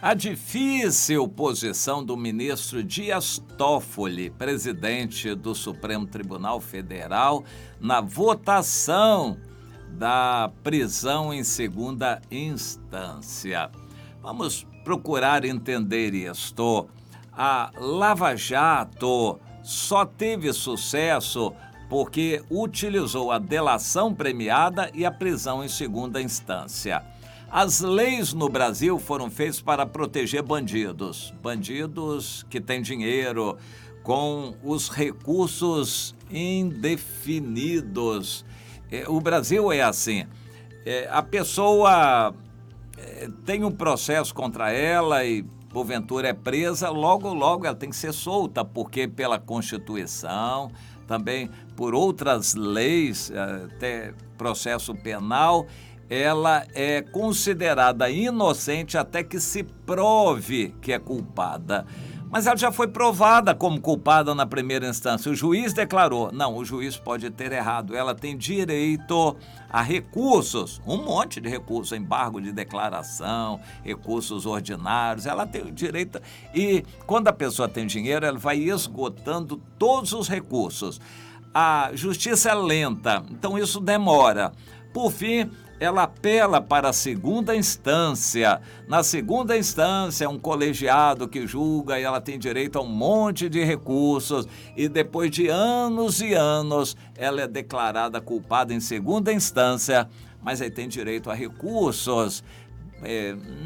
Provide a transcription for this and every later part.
A difícil posição do ministro Dias Toffoli, presidente do Supremo Tribunal Federal, na votação da prisão em segunda instância. Vamos procurar entender isto. A Lava Jato só teve sucesso porque utilizou a delação premiada e a prisão em segunda instância. As leis no Brasil foram feitas para proteger bandidos que têm dinheiro, com os recursos indefinidos. O Brasil é assim, a pessoa tem um processo contra ela e porventura é presa, logo ela tem que ser solta, porque pela Constituição, também por outras leis, até processo penal, ela é considerada inocente até que se prove que é culpada. Mas ela já foi provada como culpada na primeira instância. O juiz declarou. Não, o juiz pode ter errado. Ela tem direito a recursos, um monte de recursos, embargo de declaração, recursos ordinários. Ela tem o direito. E quando a pessoa tem dinheiro, ela vai esgotando todos os recursos. A justiça é lenta, então isso demora. Por fim, ela apela para a segunda instância. Na segunda instância, um colegiado que julga e ela tem direito a um monte de recursos. E depois de anos e anos, ela é declarada culpada em segunda instância, mas aí tem direito a recursos.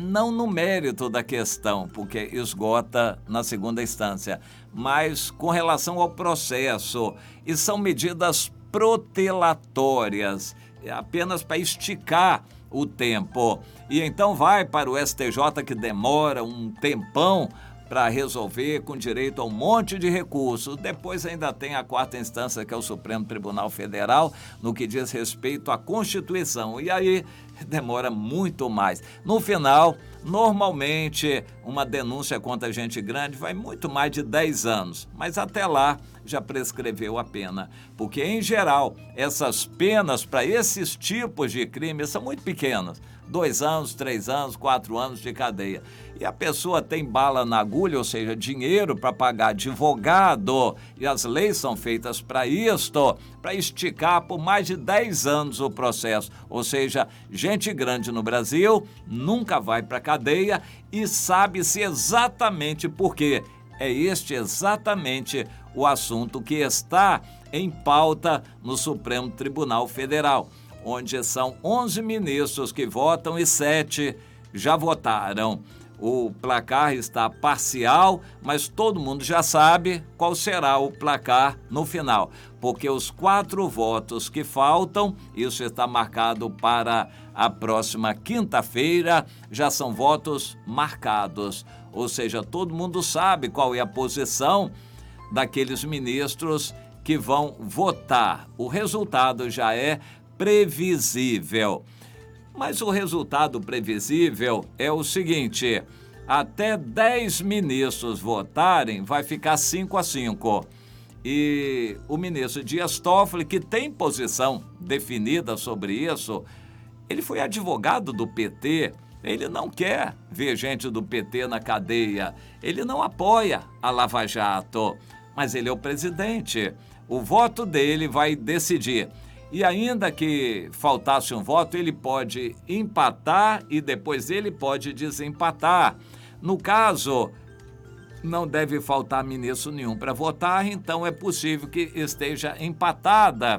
Não no mérito da questão, porque esgota na segunda instância, mas com relação ao processo. E são medidas protelatórias, apenas para esticar o tempo. E então vai para o STJ, que demora um tempão para resolver, com direito a um monte de recursos. Depois ainda tem a quarta instância, que é o Supremo Tribunal Federal, no que diz respeito à Constituição. E aí demora muito mais. No final, normalmente, uma denúncia contra gente grande vai muito mais de 10 anos. Mas até lá já prescreveu a pena. Porque, em geral, essas penas para esses tipos de crimes são muito pequenas. 2 anos, 3 anos, 4 anos de cadeia. E a pessoa tem bala na agulha, ou seja, dinheiro para pagar advogado, e as leis são feitas para isto, para esticar por mais de 10 anos o processo. Ou seja, gente grande no Brasil nunca vai para a cadeia e sabe-se exatamente por quê. É este exatamente o assunto que está em pauta no Supremo Tribunal Federal, onde são 11 ministros que votam e 7 já votaram. O placar está parcial, mas todo mundo já sabe qual será o placar no final, porque os 4 votos que faltam, isso está marcado para a próxima quinta-feira, já são votos marcados. Ou seja, todo mundo sabe qual é a posição daqueles ministros que vão votar. O resultado já é previsível. Mas o resultado previsível é o seguinte: até 10 ministros votarem, vai ficar 5-5. E o ministro Dias Toffoli, que tem posição definida sobre isso, ele foi advogado do PT, ele não quer ver gente do PT na cadeia, ele não apoia a Lava Jato, mas ele é o presidente. O voto dele vai decidir. E ainda que faltasse um voto, ele pode empatar e depois ele pode desempatar. No caso, não deve faltar ministro nenhum para votar, então é possível que esteja empatada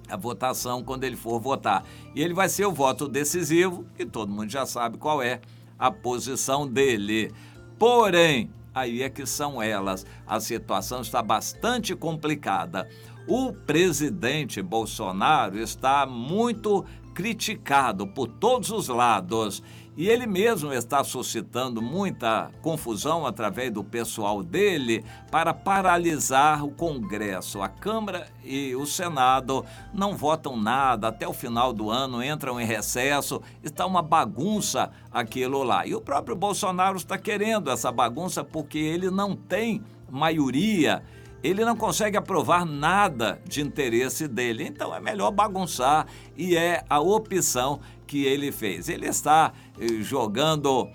a votação quando ele for votar. E ele vai ser o voto decisivo, e todo mundo já sabe qual é a posição dele. Porém, aí é que são elas. A situação está bastante complicada. O presidente Bolsonaro está muito criticado por todos os lados e ele mesmo está suscitando muita confusão através do pessoal dele para paralisar o Congresso. A Câmara e o Senado não votam nada, até o final do ano entram em recesso, está uma bagunça aquilo lá. E o próprio Bolsonaro está querendo essa bagunça porque ele não tem maioria. Ele não consegue aprovar nada de interesse dele, então é melhor bagunçar e é a opção que ele fez. Ele está jogando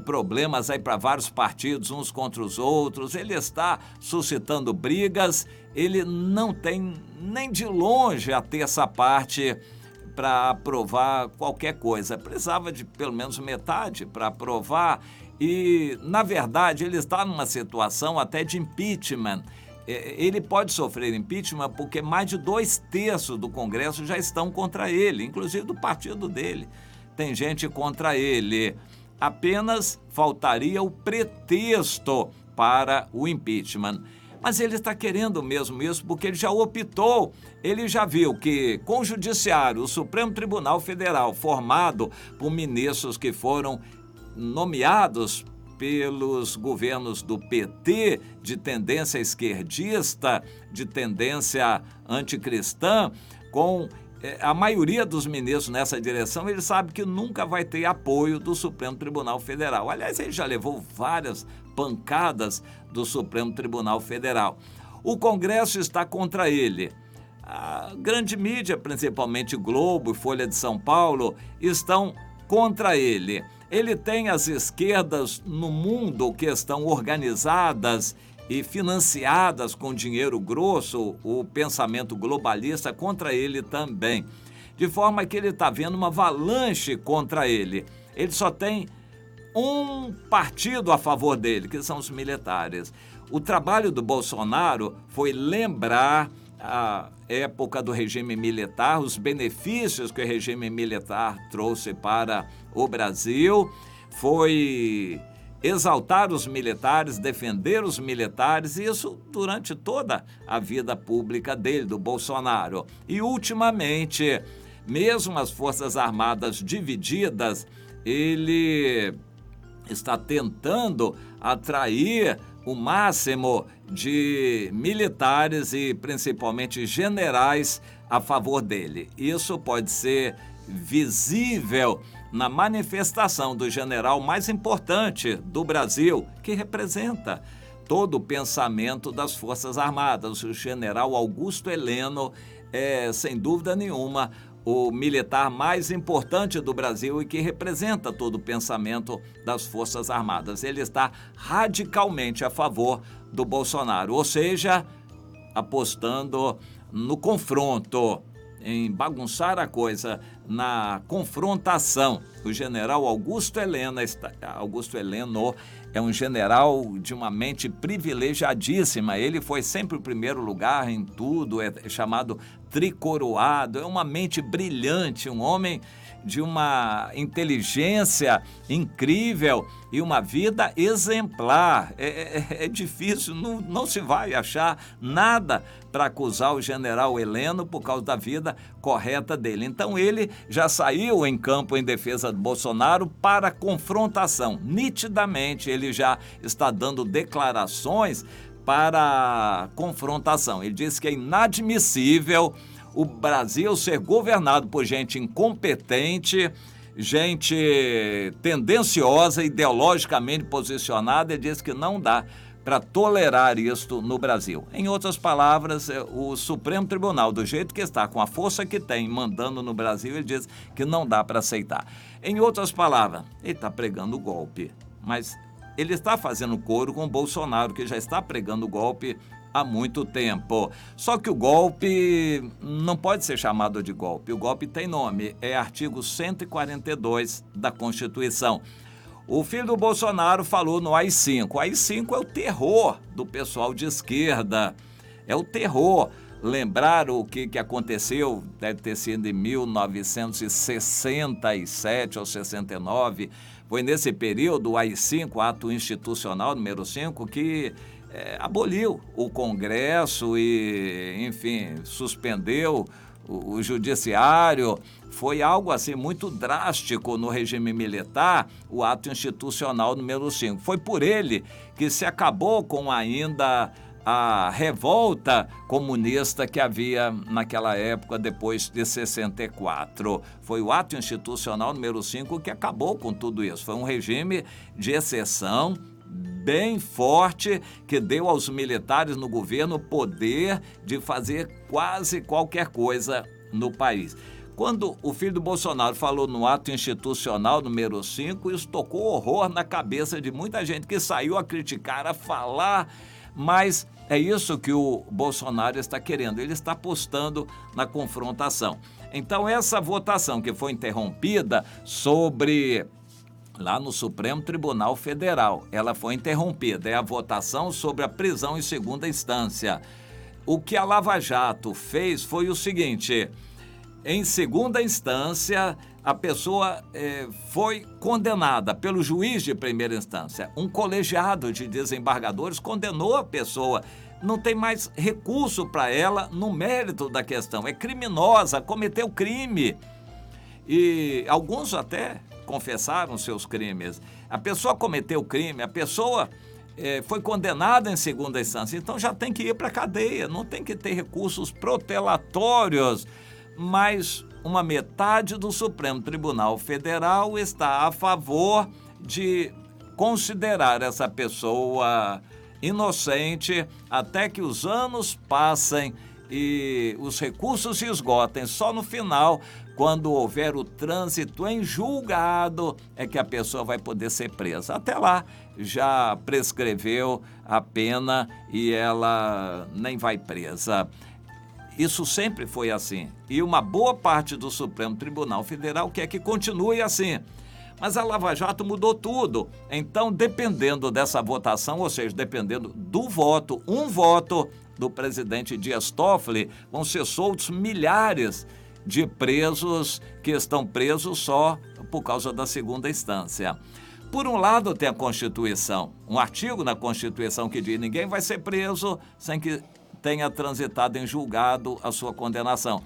problemas aí para vários partidos, uns contra os outros, ele está suscitando brigas, ele não tem nem de longe a terça parte para aprovar qualquer coisa. Precisava de pelo menos metade para aprovar e, na verdade, ele está numa situação até de impeachment. Ele pode sofrer impeachment porque mais de 2/3 do Congresso já estão contra ele, inclusive do partido dele. Tem gente contra ele. Apenas faltaria o pretexto para o impeachment. Mas ele está querendo mesmo isso porque ele já optou, ele já viu que com o Judiciário, o Supremo Tribunal Federal, formado por ministros que foram nomeados pelos governos do PT, de tendência esquerdista, de tendência anticristã, com a maioria dos ministros nessa direção, ele sabe que nunca vai ter apoio do Supremo Tribunal Federal. Aliás, ele já levou várias pancadas do Supremo Tribunal Federal. O Congresso está contra ele. A grande mídia, principalmente Globo e Folha de São Paulo, estão contra ele. Ele tem as esquerdas no mundo que estão organizadas e financiadas com dinheiro grosso, o pensamento globalista contra ele também. De forma que ele está vendo uma avalanche contra ele. Ele só tem um partido a favor dele, que são os militares. O trabalho do Bolsonaro foi lembrar a época do regime militar, os benefícios que o regime militar trouxe para o Brasil, foi exaltar os militares, defender os militares, e isso durante toda a vida pública dele, do Bolsonaro. E, ultimamente, mesmo as Forças Armadas divididas, ele está tentando atrair o máximo de militares e principalmente generais a favor dele. Isso pode ser visível na manifestação do general mais importante do Brasil, que representa todo o pensamento das Forças Armadas. O general Augusto Heleno é, sem dúvida nenhuma, o militar mais importante do Brasil e que representa todo o pensamento das Forças Armadas. Ele está radicalmente a favor do Bolsonaro, ou seja, apostando no confronto, em bagunçar a coisa, na confrontação. O general Augusto Heleno é um general de uma mente privilegiadíssima. Ele foi sempre o primeiro lugar em tudo, é chamado tricoroado, é uma mente brilhante, um homem de uma inteligência incrível e uma vida exemplar. É difícil, não se vai achar nada para acusar o general Heleno por causa da vida correta dele. Então ele já saiu em campo em defesa do Bolsonaro para confrontação. Nitidamente ele já está dando declarações para confrontação. Ele diz que é inadmissível o Brasil ser governado por gente incompetente, gente tendenciosa, ideologicamente posicionada. Ele diz que não dá para tolerar isto no Brasil. Em outras palavras, o Supremo Tribunal, do jeito que está, com a força que tem, mandando no Brasil, ele diz que não dá para aceitar. Em outras palavras, ele está pregando o golpe, mas ele está fazendo coro com o Bolsonaro, que já está pregando o golpe há muito tempo. Só que o golpe não pode ser chamado de golpe. O golpe tem nome, é artigo 142 da Constituição. O filho do Bolsonaro falou no AI-5. O AI-5 é o terror do pessoal de esquerda. É o terror. Lembrar o que aconteceu, deve ter sido em 1967 ou 69. Foi nesse período, o AI-5, ato institucional número 5, que aboliu o Congresso e, enfim, suspendeu o judiciário. Foi algo assim muito drástico no regime militar, o ato institucional número 5. Foi por ele que se acabou com ainda a revolta comunista que havia naquela época, depois de 64. Foi o ato institucional número 5 que acabou com tudo isso. Foi um regime de exceção, bem forte, que deu aos militares no governo o poder de fazer quase qualquer coisa no país. Quando o filho do Bolsonaro falou no ato institucional número 5, isso tocou horror na cabeça de muita gente que saiu a criticar, a falar, mas é isso que o Bolsonaro está querendo, ele está apostando na confrontação. Então, essa votação que foi interrompida lá no Supremo Tribunal Federal, ela foi interrompida, é a votação sobre a prisão em segunda instância. O que a Lava Jato fez foi o seguinte: em segunda instância, a pessoa foi condenada pelo juiz de primeira instância. Um colegiado de desembargadores condenou a pessoa. Não tem mais recurso para ela no mérito da questão. É criminosa, cometeu crime. E alguns até confessaram seus crimes. A pessoa cometeu crime, a pessoa foi condenada em segunda instância. Então já tem que ir para a cadeia, não tem que ter recursos protelatórios. Mas uma metade do Supremo Tribunal Federal está a favor de considerar essa pessoa inocente até que os anos passem e os recursos se esgotem. Só no final, quando houver o trânsito em julgado, é que a pessoa vai poder ser presa. Até lá, já prescreveu a pena e ela nem vai presa. Isso sempre foi assim. E uma boa parte do Supremo Tribunal Federal quer que continue assim. Mas a Lava Jato mudou tudo. Então, dependendo dessa votação, ou seja, dependendo do voto, um voto do presidente Dias Toffoli, vão ser soltos milhares de presos que estão presos só por causa da segunda instância. Por um lado, tem a Constituição, um artigo na Constituição que diz que ninguém vai ser preso sem que tenha transitado em julgado a sua condenação.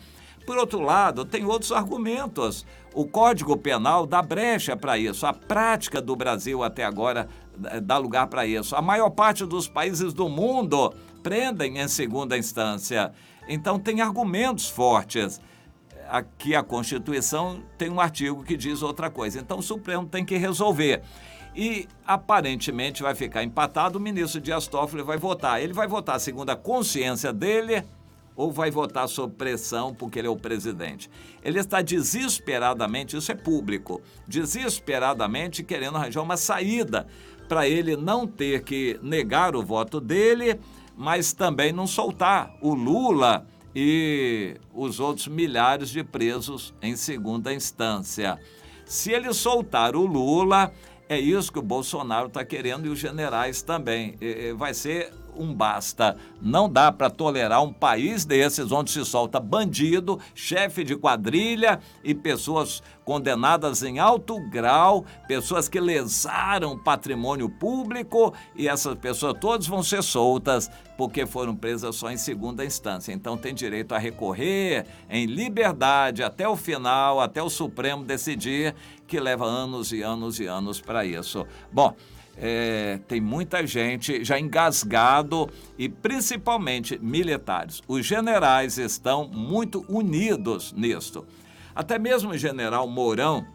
Por outro lado, tem outros argumentos. O Código Penal dá brecha para isso. A prática do Brasil até agora dá lugar para isso. A maior parte dos países do mundo prendem em segunda instância. Então, tem argumentos fortes. Aqui a Constituição tem um artigo que diz outra coisa. Então, o Supremo tem que resolver. E, aparentemente, vai ficar empatado. O ministro Dias Toffoli vai votar. Ele vai votar segundo a consciência dele ou vai votar sob pressão porque ele é o presidente. Ele está desesperadamente, isso é público, desesperadamente querendo arranjar uma saída para ele não ter que negar o voto dele, mas também não soltar o Lula e os outros milhares de presos em segunda instância. Se ele soltar o Lula, é isso que o Bolsonaro está querendo e os generais também. Vai ser um basta. Não dá para tolerar um país desses onde se solta bandido, chefe de quadrilha e pessoas condenadas em alto grau, pessoas que lesaram patrimônio público, e essas pessoas todas vão ser soltas porque foram presas só em segunda instância. Então tem direito a recorrer em liberdade até o final, até o Supremo decidir, que leva anos e anos e anos para isso. Bom, tem muita gente já engasgado e principalmente militares. Os generais estão muito unidos nisto. Até mesmo o general Mourão,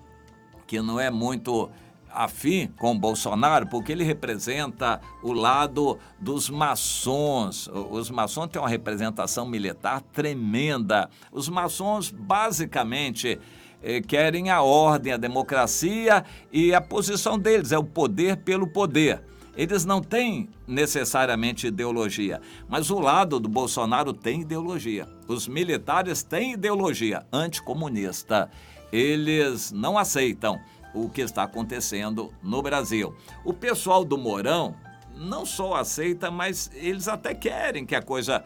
que não é muito afim com Bolsonaro, porque ele representa o lado dos maçons. Os maçons têm uma representação militar tremenda. Os maçons, basicamente, querem a ordem, a democracia, e a posição deles é o poder pelo poder. Eles não têm necessariamente ideologia, mas o lado do Bolsonaro tem ideologia. Os militares têm ideologia anticomunista. Eles não aceitam o que está acontecendo no Brasil. O pessoal do Mourão não só aceita, mas eles até querem que a coisa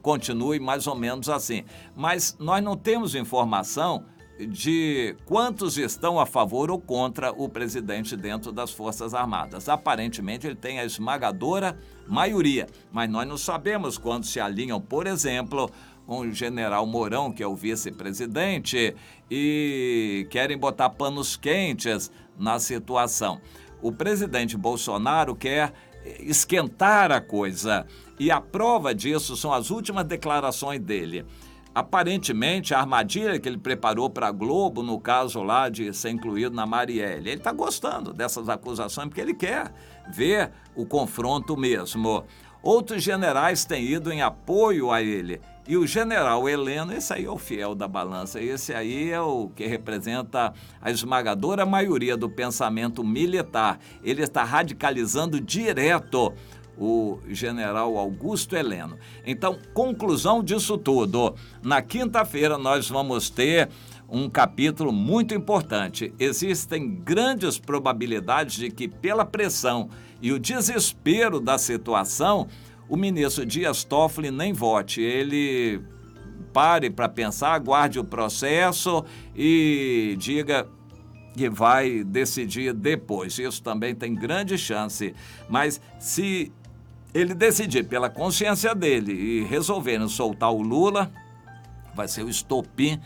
continue mais ou menos assim. Mas nós não temos informação de quantos estão a favor ou contra o presidente dentro das Forças Armadas. Aparentemente, ele tem a esmagadora maioria, mas nós não sabemos quantos se alinham, por exemplo, com o general Mourão, que é o vice-presidente, e querem botar panos quentes na situação. O presidente Bolsonaro quer esquentar a coisa, e a prova disso são as últimas declarações dele. Aparentemente, a armadilha que ele preparou para a Globo, no caso lá de ser incluído na Marielle, ele está gostando dessas acusações porque ele quer ver o confronto mesmo. Outros generais têm ido em apoio a ele. E o general Heleno, esse aí é o fiel da balança, esse aí é o que representa a esmagadora maioria do pensamento militar. Ele está radicalizando direto o general Augusto Heleno. Então, conclusão disso tudo. Na quinta-feira nós vamos ter um capítulo muito importante. Existem grandes probabilidades de que, pela pressão e o desespero da situação, o ministro Dias Toffoli nem vote. Ele pare para pensar, aguarde o processo e diga que vai decidir depois. Isso também tem grande chance. Mas se ele decidir pela consciência dele e resolverem soltar o Lula, vai ser o estopim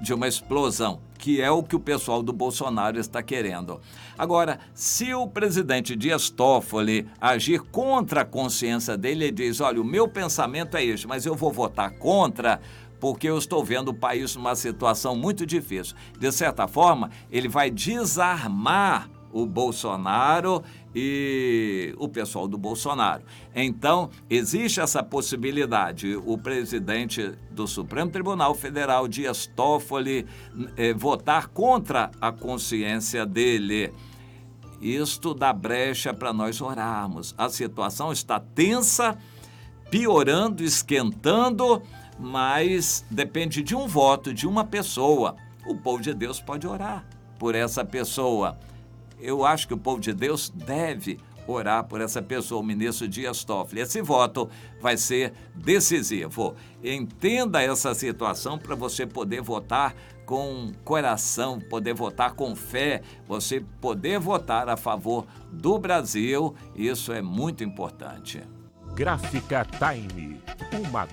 de uma explosão, que é o que o pessoal do Bolsonaro está querendo. Agora, se o presidente Dias Toffoli agir contra a consciência dele, ele diz, olha, o meu pensamento é este, mas eu vou votar contra porque eu estou vendo o país numa situação muito difícil. De certa forma, ele vai desarmar o Bolsonaro e o pessoal do Bolsonaro. Então, existe essa possibilidade. O presidente do Supremo Tribunal Federal, Dias Toffoli, votar contra a consciência dele. Isto dá brecha para nós orarmos. A situação está tensa, piorando, esquentando, mas depende de um voto, de uma pessoa. O povo de Deus pode orar por essa pessoa. Eu acho que o povo de Deus deve orar por essa pessoa, o ministro Dias Toffoli. Esse voto vai ser decisivo. Entenda essa situação para você poder votar com coração, poder votar com fé, você poder votar a favor do Brasil. Isso é muito importante. Gráfica Time, uma